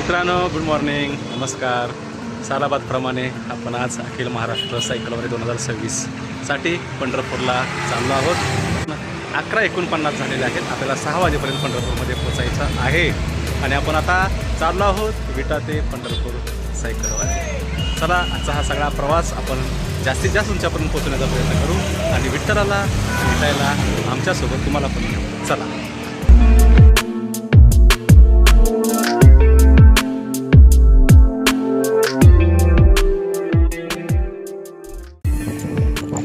मित्रांनो, good morning, नमस्कार. सालाबादप्रमाणे आपण आज अखिल महाराष्ट्र सायकलवारी 2026 साठी पंढरपूरला चाललो आहोत. 11:49 झालेले आहेत. आपल्याला 6 वाजेपर्यंत पंढरपूरमध्ये पोहोचायचं आहे आणि आपण आता चाललो आहोत विटा ते पंढरपूर सायकलवारी. चला, आजचा हा सगळा प्रवास आपण जास्तीत जास्त तुमच्यापर्यंत पोहोचण्याचा प्रयत्न करू आणि विठ्ठलाला भेटायला आमच्यासोबत तुम्हाला पण घेऊ. चला.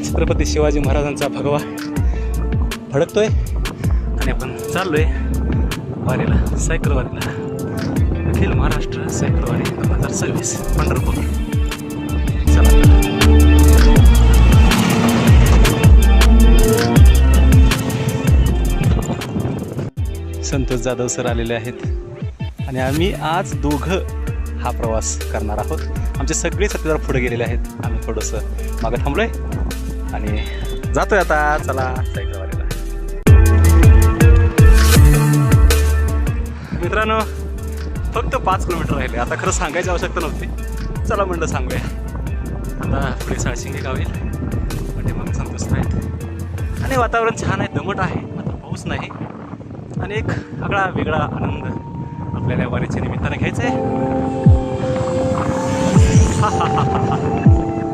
छत्रपती शिवाजी महाराजांचा भगवा फडकतोय आणि आपण चाललोय वारीला, सायकल वारीला. अखिल महाराष्ट्र सायकल वारी 2026 पंढरपूर. चला. संतोष जाधव सर आलेले आहेत आणि आम्ही आज दोघं हा प्रवास करणार आहोत. आमचे सगळे साथीदार पुढे गेलेले आहेत. आम्ही थोडंसं मागं थांबलोय आणि जातोय आता. चला, सायकलवारीला. मित्रांनो, फक्त 5 किलोमीटर राहिले. आता खरं सांगायची आवश्यकता नव्हती, चला म्हणलं सांगूया. आता पुढे साळशिंगे गाव येईल म्हणजे मग संतोष आहेत आणि वातावरण छान आहे, दमट आहे, आता पाऊस नाही आणि एक आगळा वेगळा आनंद आपल्याला वारीच्या निमित्ताने घ्यायचा आहे.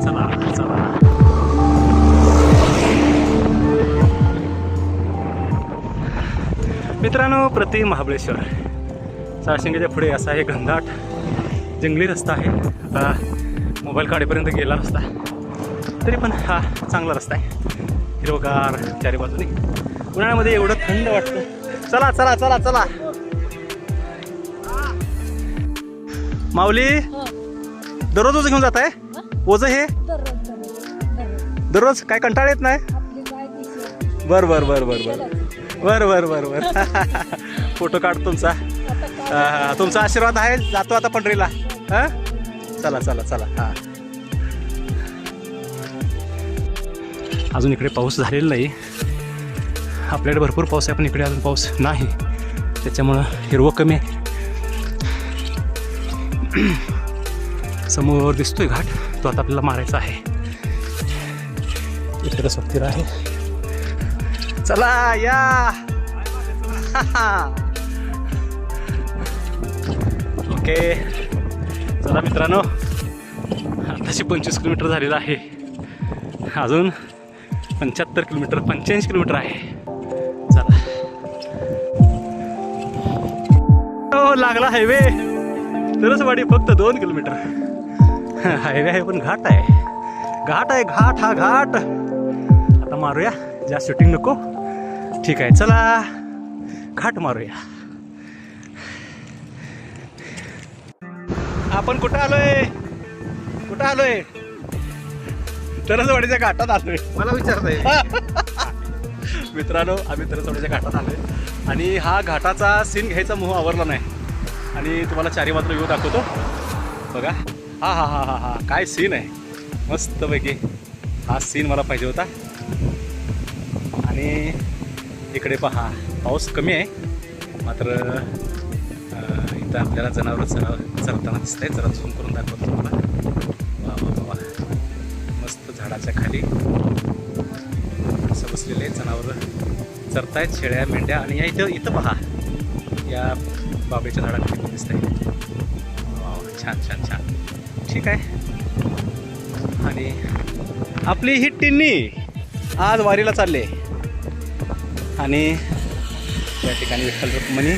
चला चला. मित्रांनो, प्रति महाबळेश्वर साळशिंगेच्या पुढे असा हे घनदाट जंगली रस्ता आहे. आता मोबाईल काढेपर्यंत गेला रस्ता, तरी पण हा चांगला रस्ता आहे, हिरवगार चारी बाजूने. उन्हाळ्यामध्ये एवढं थंड वाटतं. चला चला चला चला. माऊली, दररोज ओझं घेऊन जात आहे? ओझं हे दररोज काय कंटाळ येत नाही? बर बर बर बर बर बर बर बर बर. फोटो काढ तुमचा. तुमचा आशीर्वाद आहे. जातो आता पंढरीला. हां, चला चला चला. हां, अजून इकडे पाऊस झालेला नाही. आपल्याकडे भरपूर पाऊस आहे पण इकडे अजून पाऊस नाही, त्याच्यामुळं हिरवं कमी आहे. समोर दिसतोय घाट, तो आता आपल्याला मारायचा आहे. इकडे सोबतीर आहे. चला या. ओके, चला मित्रांनो, आताशी 25 किलोमीटर झालेलं आहे. अजून 75 किलोमीटर 85 किलोमीटर आहे. चला. हो, लागला हायवे. तरसवाडी फक्त 2 किलोमीटर. हायवे आहे पण घाट आहे. घाट आहे, घाट. हा घाट आता मारूया. जास्त शूटिंग नको. ठीक आहे, चला घाट मारूया. आपण कुठं आलोय? कुठं आलोय? तरसवाडीच्या घाटात आलोय. मला विचारताय? मित्रांनो, आम्ही तरसवाडीच्या घाटात आलोय आणि हा घाटाचा सीन घ्यायचा मोह आवरला नाही आणि तुम्हाला चारी मात्र व्ह्यू दाखवतो. बघा. हा हा हा हा हा, काय सीन आहे मस्तपैकी. हा सीन मला पाहिजे होता. आणि इकडे पहा, पाऊस कमी आहे मात्र इथं आपल्याला जनावरं चरताना दिसत आहे. जरा झूम करून दाखवतो तुम्हाला. वा वा वा, मस्त झाडाच्या खाली असं बसलेले जनावरं चरतायत, शेळ्या मेंढ्या. आणि या इथं पहा, या बाबेच्या झाडाखाली पण दिसत आहे. छान छान छान. ठीक आहे. आणि आपली ही टिन्नी आज वारीला चालले आणि या ठिकाणी विठ्ठल रुक्मिणी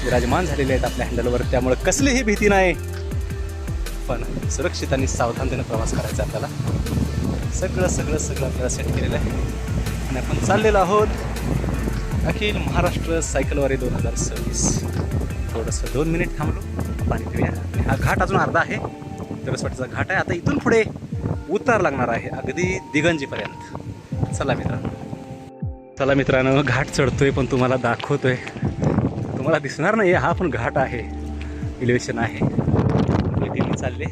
विराजमान झालेले आहेत आपल्या हँडलवर. त्यामुळे कसलीही भीती नाही, पण सुरक्षित आणि सावधानतेने प्रवास करायचा आपल्याला. सगळं सगळं सगळं आपल्याला सेट केलेलं आहे आणि आपण चाललेलो आहोत अखिल महाराष्ट्र सायकलवारी 2026. थोडंसं 2 मिनिट थांबलो, पाणी पिऊया. आणि हा घाट अजून अर्धा आहे. तरसवाडीचा घाट आहे. आता इथून पुढे उतार लागणार आहे अगदी दिगंजीपर्यंत. चला मित्रांनो. चला मित्रांनो, घाट चढतोय पण तुम्हाला दाखवतोय. तुम्हाला दिसणार नाही, हा पण घाट आहे, इलेव्हेशन आहे. दिल्ली चालले.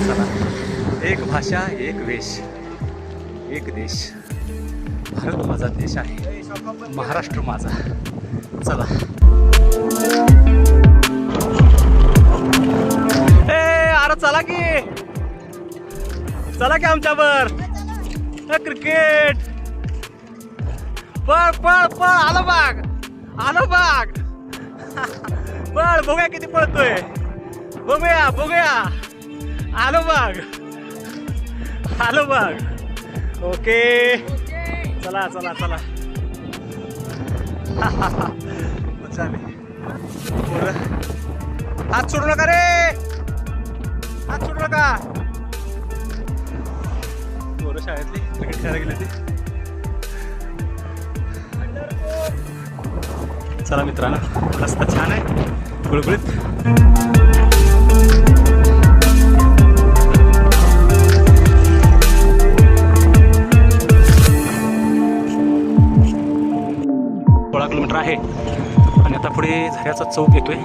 चला. एक भाषा, एक वेश, एक देश. भारत माझा देश आहे, महाराष्ट्र माझा. चला अरे चला की आमच्यावर क्रिकेट पळ पळ पळ आलो बाग पळ बघूया किती पळतोय बघूया आलो बाग ओके चला हात सोडू नका पोरं शाळेतली क्रिकेट खेळायला गेले ते चला मित्रांनो रस्ता छान आहे गुळगुळीत किलोमीटर आहे आणि आता पुढे झऱ्याचा चौक येतोय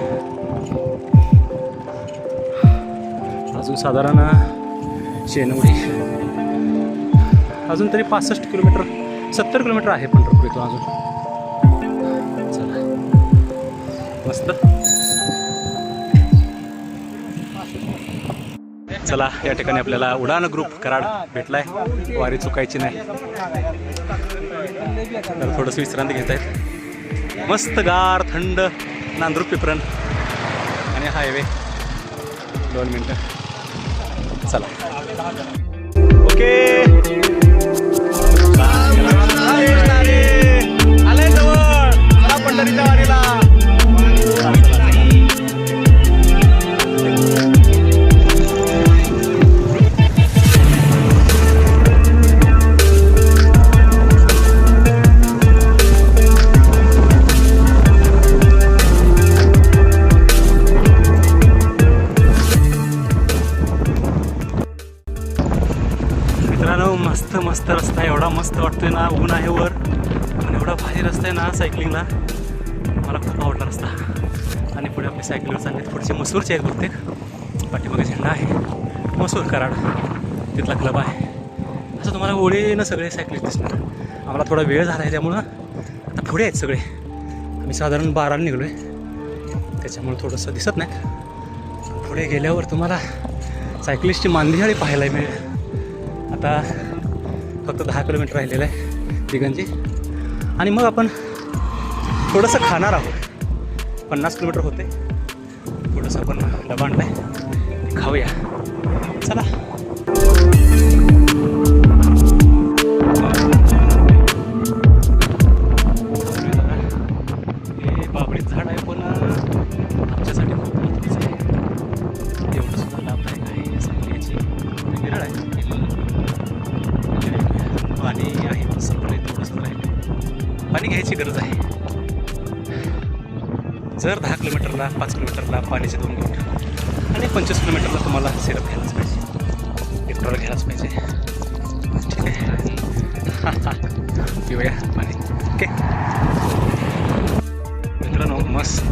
अजून साधारण शेनवडी अजून तरी 65 किलोमीटर 70 किलोमीटर आहे पंढरपूर इथून अजून चला मस्त चला या ठिकाणी आपल्याला उडान ग्रुप कराड भेटलाय वारी चुकायची नाही तर थोडंसं विश्रांती घेत आहेत मस्त गार थंड नांदूर पिपरण आणि हायवे 2 मिनिटं चला ओके आलंय जवळ चला पंढरीच्या वारीला मस्त रस्ता एवढा मस्त वाटतोय ना ऊन आहे वर आणि एवढा भारी रस्ता आहे ना सायकलिंगला मला खूप आवडला रस्ता आणि पुढे आपले सायकलीवर चालले पुढचे मसूरचे आहेत बहुतेक पाठीमागे झेंडा आहे मसूर कराड तिथला क्लब आहे असं तुम्हाला ओळीनं सगळे सायकलिस्ट दिसणार आम्हाला थोडा वेळ झाला आहे त्यामुळं आता पुढे आहेत सगळे आम्ही साधारण 12ला निघलो आहे त्याच्यामुळे थोडंसं दिसत नाही पुढे गेल्यावर तुम्हाला सायकलिस्टची मांदियाळी पाहायला मिळेल आता फक्त 10 किलोमीटर राहिलेलं आहे दिगंजी आणि मग आपण थोडंसं खाणार आहोत 50 किलोमीटर होते थोडंसं आपण डबा आणलाय खाऊया चला हे बाबळीत झाड आहे पण आमच्यासाठी खूप महत्त्वाचं आहे एवढं सुद्धा लाभदायक आहे सांगण्याची विरळ आहे पाणी आहे तसं पण थोडंसं राहिलं पाणी घ्यायची गरज आहे जर 10 किलोमीटरला 5 किलोमीटरला पाण्याचे 2 घोट आणि 25 किलोमीटरला तुम्हाला सिरप घ्यायलाच पाहिजे पेट्रोल घ्यायलाच पाहिजे ठीक आहे पिऊया पाणी ओके मित्रांनो मस्त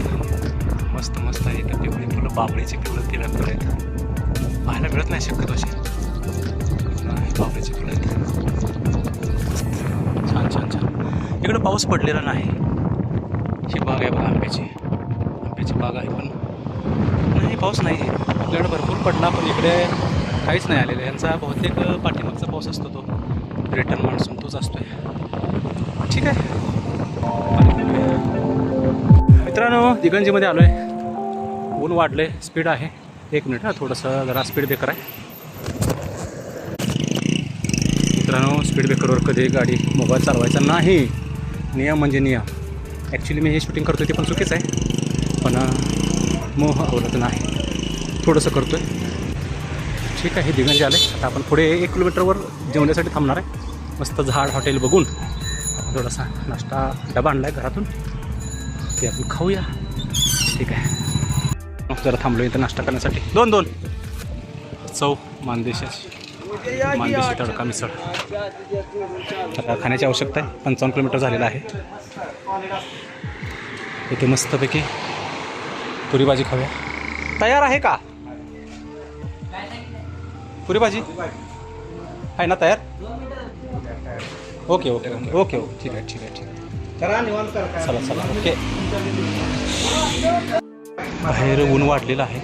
आहे तर पिवळी फुलं बाबळीची पिवळं तिला फुलं आहेत पाहायला मिळत नाही शक्यतो अशी बाबळीची फुलं आहेत छान इकडं पाऊस पडलेला नाही ही बाग आहे बघा आंब्याची बाग आहे पण नाही पाऊस नाही आपल्याकडे भरपूर पडला पण इकडे काहीच नाही आलेलं यांचा बहुतेक पाठीमागचा पाऊस असतो तो रिटर्न मान्सून तोच असतोय ठीक आहे मित्रांनो दिगंजीमध्ये आलो आहे ऊन वाढले स्पीड आहे 1 मिनिट थोडंसं जरा स्पीड ब्रेकर आहे मित्रांनो स्पीड ब्रेकरवर कधी गाडी मोबाईल चालवायचा नाही नियम म्हणजे नियम ॲक्च्युली मी हे शूटिंग करतो ते पण चुकीचं आहे पण मोह आवडत नाही थोडंसं करतो आहे ठीक आहे हे दिगंजी आले आता आपण पुढे 1 किलोमीटरवर जेवण्यासाठी थांबणार आहे मस्त झाड हॉटेल बघून थोडासा नाश्ता डबा आणला आहे घरातून ते आपण खाऊया ठीक आहे जरा थांबलो इथं नाश्ता करण्यासाठी 2 चव मानदेशाची तडका मिसळ आता खाण्याची आवश्यकता आहे 55 किलोमीटर झालेला आहे इथे मस्तपैकी पुरी भाजी खाऊया तयार आहे का पुरी भाजी आहे ना तयार ओके ठीक आहे चला चला ओके. बाहेर ऊन वाढलेलं आहे.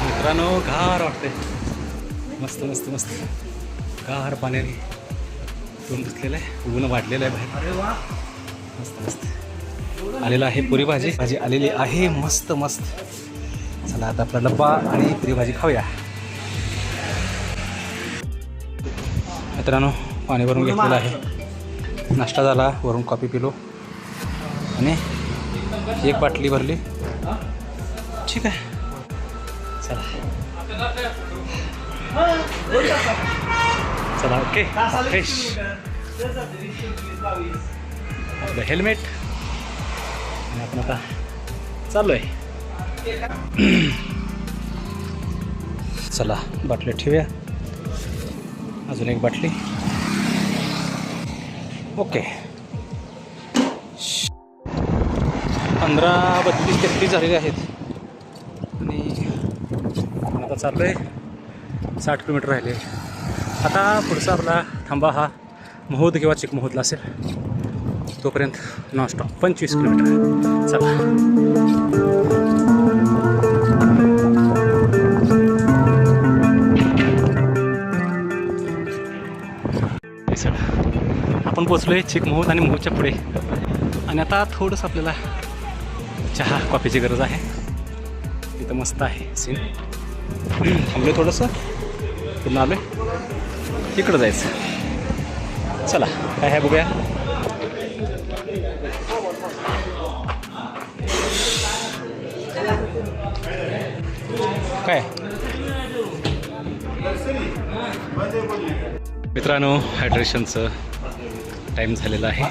मित्रांनो गार वाटते. मस्त मस्त मस्त गार पाण्याने ऊन बसलेलं आहे. ऊन वाढलेलं आहे बाहेर. मस्त मस्त आलेलं आहे. पुरी भाजी भाजी आलेली आहे. मस्त मस्त. चला आता आपला डब्बा आणि पुरी भाजी खाऊया. मित्रांनो पाणी भरून घेतलेलं आहे. नाश्ता झाला. वरून कॉफी पिलो आणि एक बाटली भरली. ठीक आहे. चला चला ओके. फ्रेश आपलं हेल्मेट आणि आपण आता चाललो आहे. चला बाटल्या ठेवूया. अजून एक बाटली. ओके. 15, 32, 33 झालेले आहेत आणि आपण आता चाललो आहे. 60 किलोमीटर राहिले. आता पुढचा आपला थांबा हा महोद किंवा चिकमहोदला असेल. तोपर्यंत नॉनस्टॉप 25 किलोमीटर. चला आपण पोचलो आहे चिकमहोद आणि महोदच्या पुढे. आणि आता थोडंसं आपल्याला चहा कॉफीची गरज आहे. इथं मस्त आहे सीन. थांबलो थोडंसं. पुन्हा आलो आहे. इकडं जायचं. चला काय आहे बघूया. काय मित्रांनो हायड्रेशनचं टाईम झालेला आहे.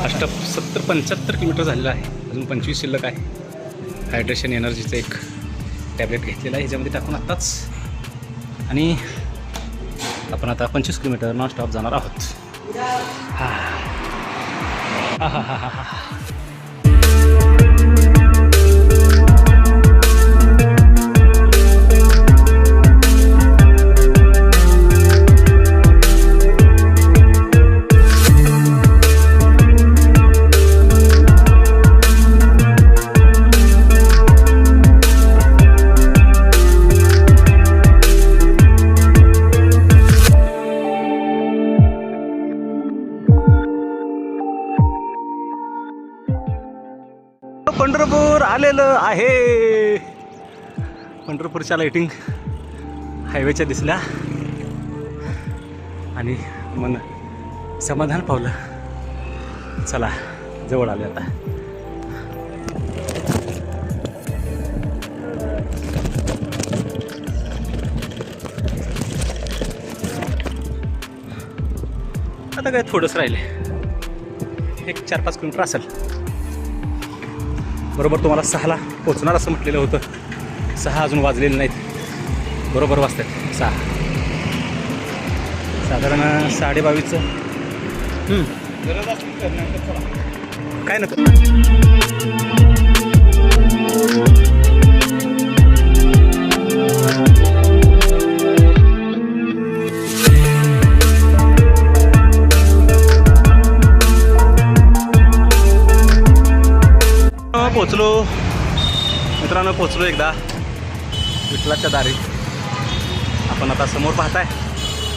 75 किलोमीटर झालेलं आहे. अजून 25 शिल्लक आहे. हायड्रेशन एनर्जीचं एक टॅबलेट घेतलेलं आहे ह्याच्यामध्ये टाकून आत्ताच. आणि आपण आता 25 किलोमीटर नॉनस्टॉप जाणार आहोत. हा हा हा हा हा. पंढरपूर आलेलं आहे. पंढरपूरच्या लाईटिंग हायवेच्या दिसल्या आणि मन समाधान पावलं. चला जवळ आले आता. आता काय थोडंसं राहिले. एक 4-5 किलोमीटर असेल. बरोबर तुम्हाला 6ला पोचणार असं म्हटलेलं होतं. 6 अजून वाजलेले नाहीत. बरोबर वाजतात 6. साधारण 22:30. काय नको. पोचलो मित्रांनो. पोचलो एकदा विठ्ठलाच्या दारी. आपण आता समोर पाहताय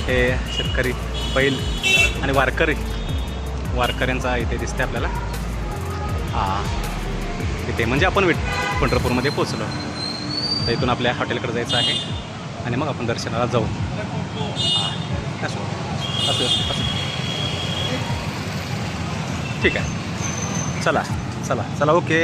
हे शेतकरी बैल आणि वारकऱ्यांचा इथे दिसते आपल्याला. हां इथे म्हणजे आपण पंढरपूरमध्ये पोचलो. तर इथून आपल्या हॉटेलकडे जायचं आहे आणि मग आपण दर्शनाला जाऊ. हां असं असं असं ठीक आहे. चला चला चला ओके.